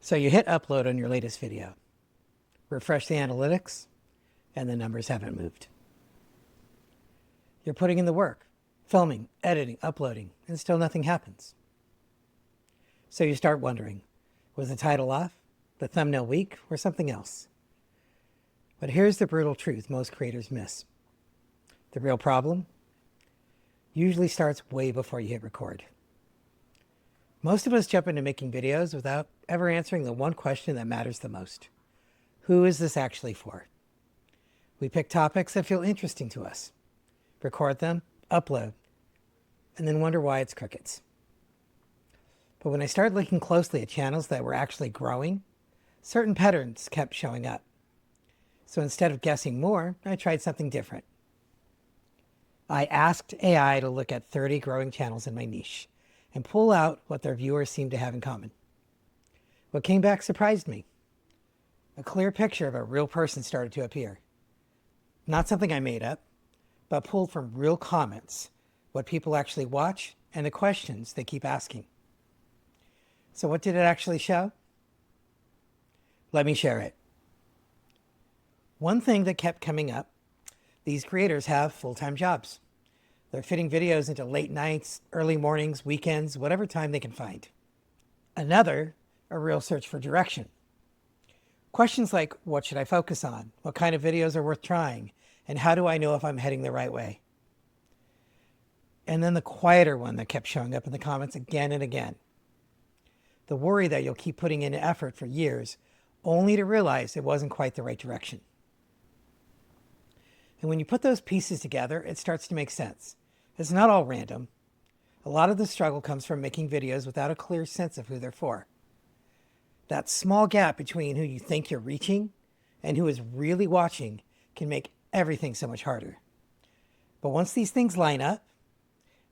So you hit upload on your latest video, refresh the analytics, and the numbers haven't moved. You're putting in the work, filming, editing, uploading, and still nothing happens. So you start wondering, was the title off, the thumbnail weak, or something else? But here's the brutal truth most creators miss. The real problem usually starts way before you hit record. Most of us jump into making videos without ever answering the one question that matters the most. Who is this actually for? We pick topics that feel interesting to us, record them, upload, and then wonder why it's crickets. But when I started looking closely at channels that were actually growing, certain patterns kept showing up. So instead of guessing more, I tried something different. I asked AI to look at 30 growing channels in my niche and pull out what their viewers seemed to have in common. What came back surprised me. A clear picture of a real person started to appear. Not something I made up, but pulled from real comments, what people actually watch, and the questions they keep asking. So what did it actually show? Let me share it. One thing that kept coming up, these creators have full-time jobs. They're fitting videos into late nights, early mornings, weekends, whatever time they can find. Another, a real search for direction. Questions like, what should I focus on? What kind of videos are worth trying? And how do I know if I'm heading the right way? And then the quieter one that kept showing up in the comments again and again. The worry that you'll keep putting in effort for years only to realize it wasn't quite the right direction. And when you put those pieces together, it starts to make sense. It's not all random. A lot of the struggle comes from making videos without a clear sense of who they're for. That small gap between who you think you're reaching and who is really watching can make everything so much harder. But once these things line up,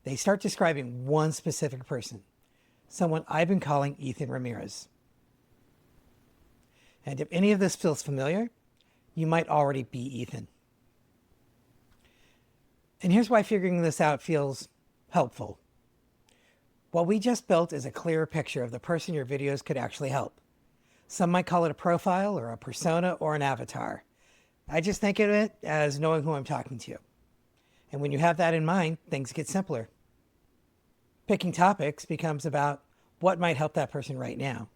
they start describing one specific person, someone I've been calling Ethan Ramirez. And if any of this feels familiar, you might already be Ethan. And here's why figuring this out feels helpful. What we just built is a clearer picture of the person your videos could actually help. Some might call it a profile or a persona or an avatar. I just think of it as knowing who I'm talking to. And when you have that in mind, things get simpler. Picking topics becomes about what might help that person right now.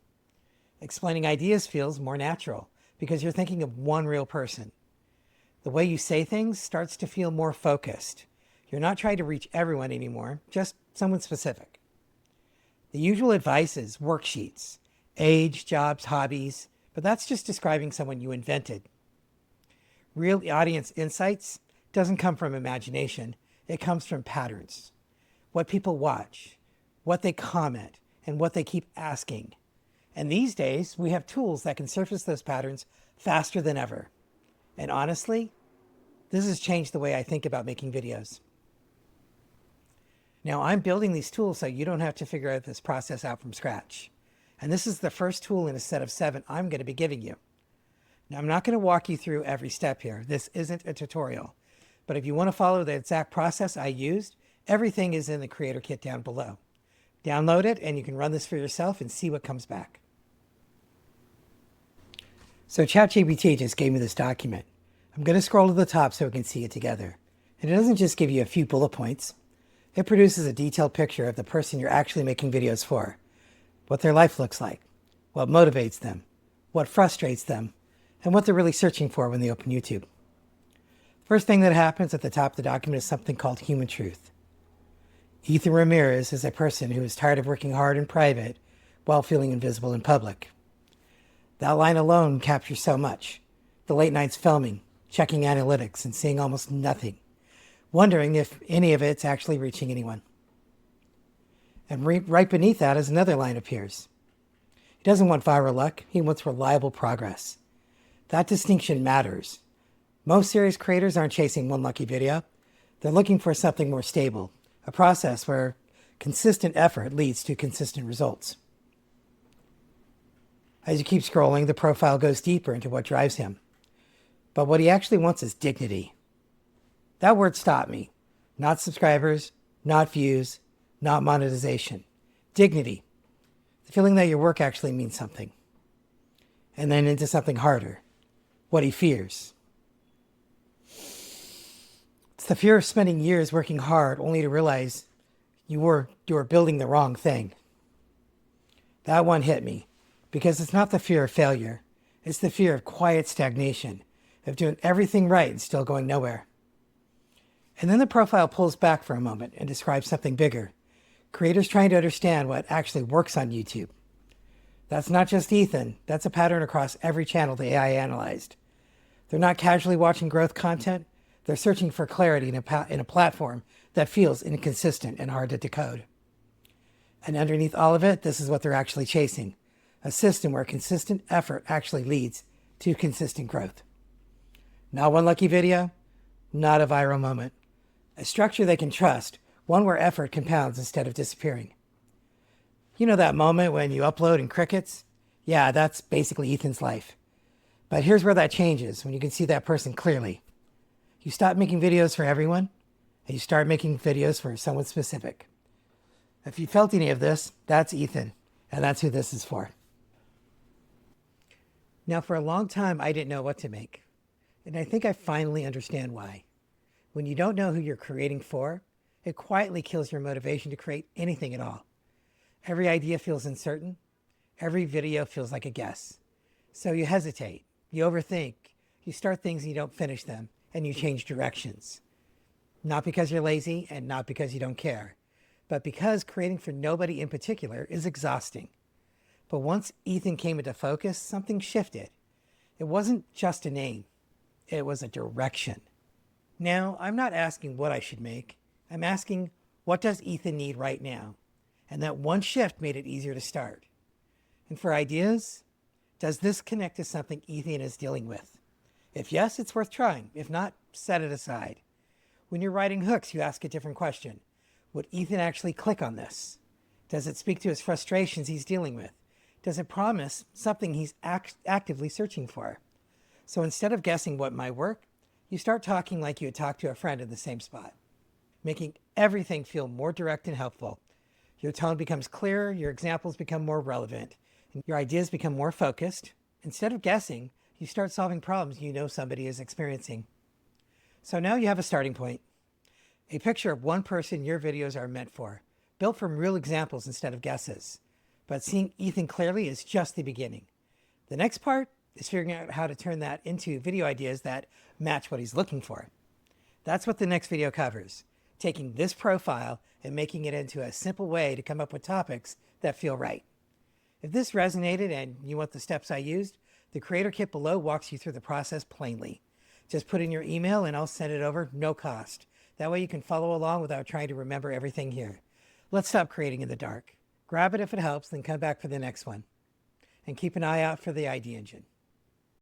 Explaining ideas feels more natural because you're thinking of one real person. The way you say things starts to feel more focused. You're not trying to reach everyone anymore, just someone specific. The usual advice is worksheets, age, jobs, hobbies, but that's just describing someone you invented. Real audience insights doesn't come from imagination. It comes from patterns. What people watch, what they comment, and what they keep asking. And these days, we have tools that can surface those patterns faster than ever. And honestly, this has changed the way I think about making videos. Now, I'm building these tools so you don't have to figure out this process out from scratch. And this is the first tool in a set of 7 I'm going to be giving you. Now, I'm not going to walk you through every step here. This isn't a tutorial. But if you want to follow the exact process I used, everything is in the Creator Kit down below. Download it and you can run this for yourself and see what comes back. So ChatGPT just gave me this document. I'm going to scroll to the top so we can see it together. And it doesn't just give you a few bullet points. It produces a detailed picture of the person you're actually making videos for, what their life looks like, what motivates them, what frustrates them, and what they're really searching for when they open YouTube. First thing that happens at the top of the document is something called human truth. Ethan Ramirez is a person who is tired of working hard in private while feeling invisible in public. That line alone captures so much. The late nights filming, checking analytics, and seeing almost nothing. Wondering if any of it's actually reaching anyone. And right beneath that is another line appears. He doesn't want viral luck, he wants reliable progress. That distinction matters. Most serious creators aren't chasing one lucky video. They're looking for something more stable, a process where consistent effort leads to consistent results. As you keep scrolling, the profile goes deeper into what drives him. But what he actually wants is dignity. That word stopped me. Not subscribers, not views, not monetization. Dignity. The feeling that your work actually means something. and then into something harder, what he fears. It's the fear of spending years working hard only to realize you were building the wrong thing. That one hit me because it's not the fear of failure. It's the fear of quiet stagnation, of doing everything right and still going nowhere. And then the profile pulls back for a moment and describes something bigger. Creators trying to understand what actually works on YouTube. That's not just Ethan. That's a pattern across every channel the AI analyzed. They're not casually watching growth content. They're searching for clarity in a platform that feels inconsistent and hard to decode. And underneath all of it, this is what they're actually chasing. A system where consistent effort actually leads to consistent growth. Not one lucky video, not a viral moment. A structure they can trust, one where effort compounds instead of disappearing. You know that moment when you upload and crickets? Yeah, that's basically Ethan's life. But here's where that changes, when you can see that person clearly. You stop making videos for everyone, and you start making videos for someone specific. If you felt any of this, that's Ethan, and that's who this is for. Now, for a long time, I didn't know what to make. And I think I finally understand why. When you don't know who you're creating for, it quietly kills your motivation to create anything at all. Every idea feels uncertain. Every video feels like a guess. So you hesitate, you overthink, you start things and you don't finish them, and you change directions. Not because you're lazy and not because you don't care, but because creating for nobody in particular is exhausting. But once Ethan came into focus, something shifted. It wasn't just a name, it was a direction. Now, I'm not asking what I should make. I'm asking, what does Ethan need right now? And that one shift made it easier to start. And for ideas, does this connect to something Ethan is dealing with? If yes, it's worth trying. If not, set it aside. When you're writing hooks, you ask a different question. Would Ethan actually click on this? Does it speak to his frustrations he's dealing with? Does it promise something he's actively searching for? So instead of guessing what might work, you start talking like you would talk to a friend in the same spot, making everything feel more direct and helpful. Your tone becomes clearer, your examples become more relevant, and your ideas become more focused. Instead of guessing, you start solving problems you know somebody is experiencing. So now you have a starting point, a picture of one person your videos are meant for, built from real examples instead of guesses. But seeing Ethan clearly is just the beginning. The next part is figuring out how to turn that into video ideas that match what he's looking for. That's what the next video covers, taking this profile and making it into a simple way to come up with topics that feel right. If this resonated and you want the steps I used, the creator kit below walks you through the process plainly. Just put in your email and I'll send it over, no cost. That way you can follow along without trying to remember everything here. Let's stop creating in the dark. Grab it if it helps, then come back for the next one. And keep an eye out for the ID engine.